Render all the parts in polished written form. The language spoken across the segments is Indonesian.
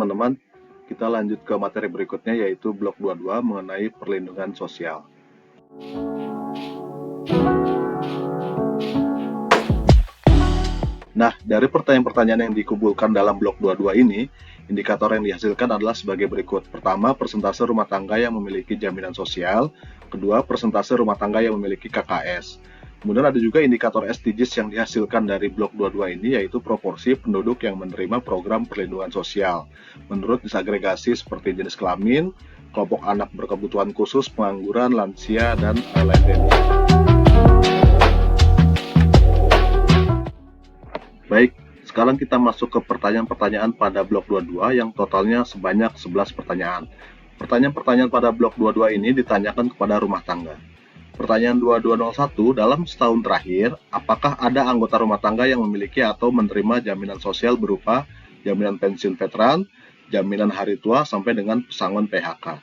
teman-teman, kita lanjut ke materi berikutnya yaitu blok 22 mengenai perlindungan sosial. Nah, dari pertanyaan-pertanyaan yang dikumpulkan dalam blok 22 ini, indikator yang dihasilkan adalah sebagai berikut. Pertama, persentase rumah tangga yang memiliki jaminan sosial. Kedua, persentase rumah tangga yang memiliki KKS. Kemudian ada juga indikator SDGs yang dihasilkan dari blok 22 ini, yaitu proporsi penduduk yang menerima program perlindungan sosial menurut disagregasi seperti jenis kelamin, kelompok anak berkebutuhan khusus, pengangguran, lansia, dan lain-lainnya. Baik, sekarang kita masuk ke pertanyaan-pertanyaan pada blok 22 yang totalnya sebanyak 11 pertanyaan. Pertanyaan-pertanyaan pada blok 22 ini ditanyakan kepada rumah tangga. Pertanyaan 2201, dalam setahun terakhir, apakah ada anggota rumah tangga yang memiliki atau menerima jaminan sosial berupa jaminan pensiun veteran, jaminan hari tua, sampai dengan pesangon PHK?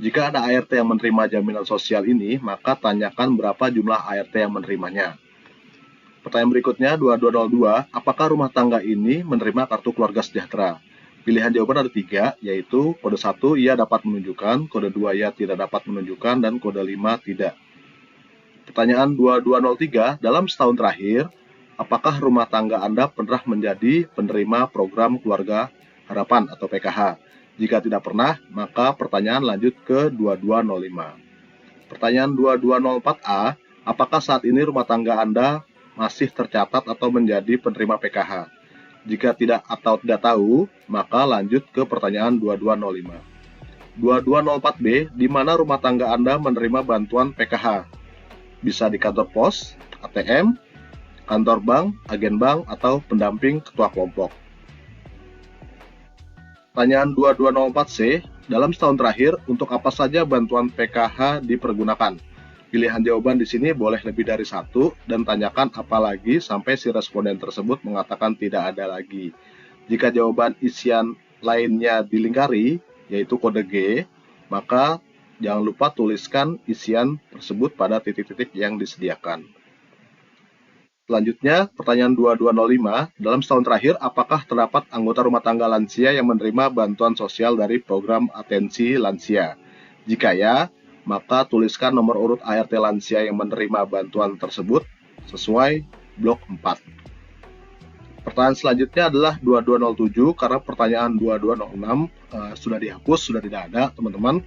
Jika ada ART yang menerima jaminan sosial ini, maka tanyakan berapa jumlah ART yang menerimanya. Pertanyaan berikutnya, 2202, apakah rumah tangga ini menerima kartu keluarga sejahtera? Pilihan jawaban ada 3, yaitu kode 1, ia dapat menunjukkan, kode 2, ia tidak dapat menunjukkan, dan kode 5, tidak. Pertanyaan 2203, dalam setahun terakhir, apakah rumah tangga Anda pernah menjadi penerima program Keluarga Harapan atau PKH? Jika tidak pernah, maka pertanyaan lanjut ke 2205. Pertanyaan 2204A, apakah saat ini rumah tangga Anda masih tercatat atau menjadi penerima PKH? Jika tidak atau tidak tahu, maka lanjut ke pertanyaan 2205. 2204B, di mana rumah tangga Anda menerima bantuan PKH? Bisa di kantor pos, ATM, kantor bank, agen bank, atau pendamping ketua kelompok. Pertanyaan 2204C, dalam setahun terakhir, untuk apa saja bantuan PKH dipergunakan? Pilihan jawaban di sini boleh lebih dari 1 dan tanyakan apa lagi sampai si responden tersebut mengatakan tidak ada lagi. Jika jawaban isian lainnya dilingkari, yaitu kode G, maka jangan lupa tuliskan isian tersebut pada titik-titik yang disediakan. Selanjutnya, pertanyaan 2205, dalam setahun terakhir, apakah terdapat anggota rumah tangga lansia yang menerima bantuan sosial dari program atensi lansia? Jika ya, maka tuliskan nomor urut ART lansia yang menerima bantuan tersebut sesuai blok 4. Pertanyaan selanjutnya adalah 2207, karena pertanyaan 2206 sudah dihapus, sudah tidak ada, teman-teman.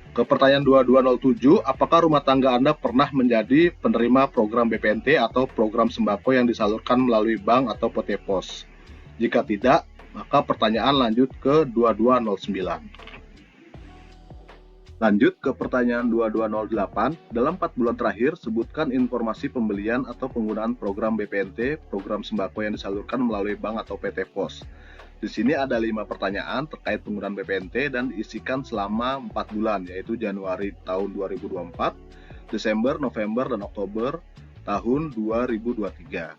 Ke pertanyaan 2207, apakah rumah tangga Anda pernah menjadi penerima program BPNT atau program sembako yang disalurkan melalui bank atau PT Pos? Jika tidak, maka pertanyaan lanjut ke 2209. Lanjut ke pertanyaan 2208, dalam 4 bulan terakhir, sebutkan informasi pembelian atau penggunaan program BPNT, program sembako yang disalurkan melalui bank atau PT Pos. Di sini ada 5 pertanyaan terkait penggunaan BPNT dan diisikan selama 4 bulan, yaitu Januari tahun 2024, Desember, November, dan Oktober tahun 2023.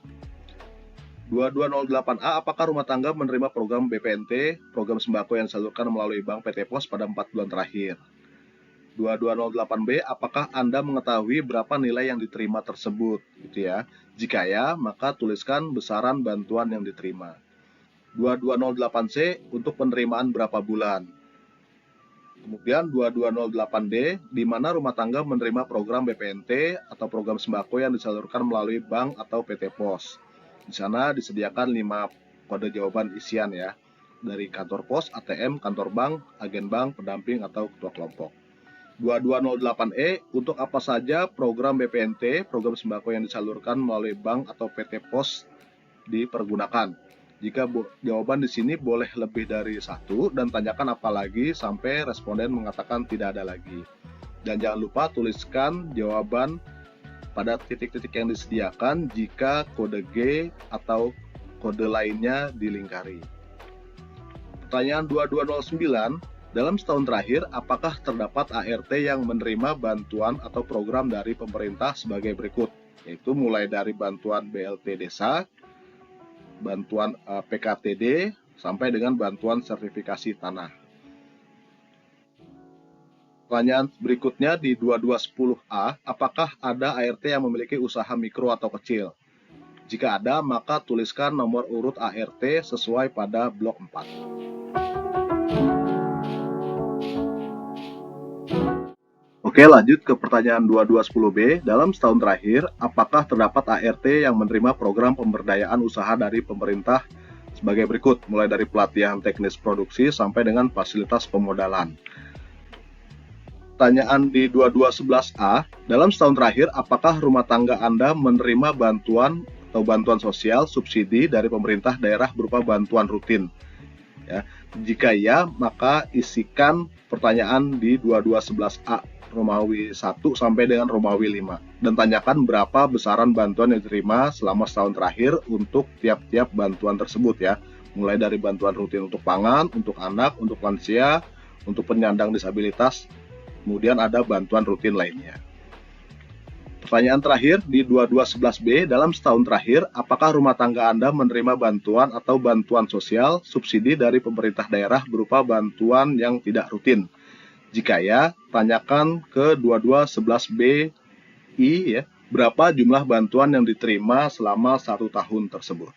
2208A, apakah rumah tangga menerima program BPNT, program sembako yang disalurkan melalui bank PT Pos pada 4 bulan terakhir? 2208B, apakah Anda mengetahui berapa nilai yang diterima tersebut? Gitu ya. Jika ya, maka tuliskan besaran bantuan yang diterima. 2208C, untuk penerimaan berapa bulan? Kemudian 2208D, di mana rumah tangga menerima program BPNT atau program sembako yang disalurkan melalui bank atau PT Pos. Di sana disediakan 5 kode jawaban isian ya, dari kantor pos, ATM, kantor bank, agen bank, pendamping, atau ketua kelompok. 2208E, untuk apa saja program BPNT, program sembako yang disalurkan melalui bank atau PT Pos dipergunakan? Jika jawaban di sini boleh lebih dari 1 dan tanyakan apa lagi sampai responden mengatakan tidak ada lagi. Dan jangan lupa tuliskan jawaban pada titik-titik yang disediakan jika kode G atau kode lainnya dilingkari. Pertanyaan 2209, dalam setahun terakhir, apakah terdapat ART yang menerima bantuan atau program dari pemerintah sebagai berikut? Yaitu mulai dari bantuan BLT Desa, bantuan PKTD, sampai dengan bantuan sertifikasi tanah. Pertanyaan berikutnya di 2210A, apakah ada ART yang memiliki usaha mikro atau kecil? Jika ada, maka tuliskan nomor urut ART sesuai pada blok 4. Oke, lanjut ke pertanyaan 2210B. Dalam setahun terakhir, apakah terdapat ART yang menerima program pemberdayaan usaha dari pemerintah sebagai berikut, mulai dari pelatihan teknis produksi sampai dengan fasilitas pemodalan. Pertanyaan di 2211A, dalam setahun terakhir, apakah rumah tangga Anda menerima bantuan atau bantuan sosial subsidi dari pemerintah daerah berupa bantuan rutin? Ya. Jika ya, maka isikan pertanyaan di 2211A, Romawi 1 sampai dengan Romawi 5, dan tanyakan berapa besaran bantuan yang diterima selama setahun terakhir untuk tiap-tiap bantuan tersebut ya, mulai dari bantuan rutin untuk pangan, untuk anak, untuk lansia, untuk penyandang disabilitas, kemudian ada bantuan rutin lainnya. Pertanyaan terakhir di 2211B, dalam setahun terakhir, apakah rumah tangga Anda menerima bantuan atau bantuan sosial subsidi dari pemerintah daerah berupa bantuan yang tidak rutin? Jika ya, tanyakan ke 2211BI ya, berapa jumlah bantuan yang diterima selama 1 tahun tersebut.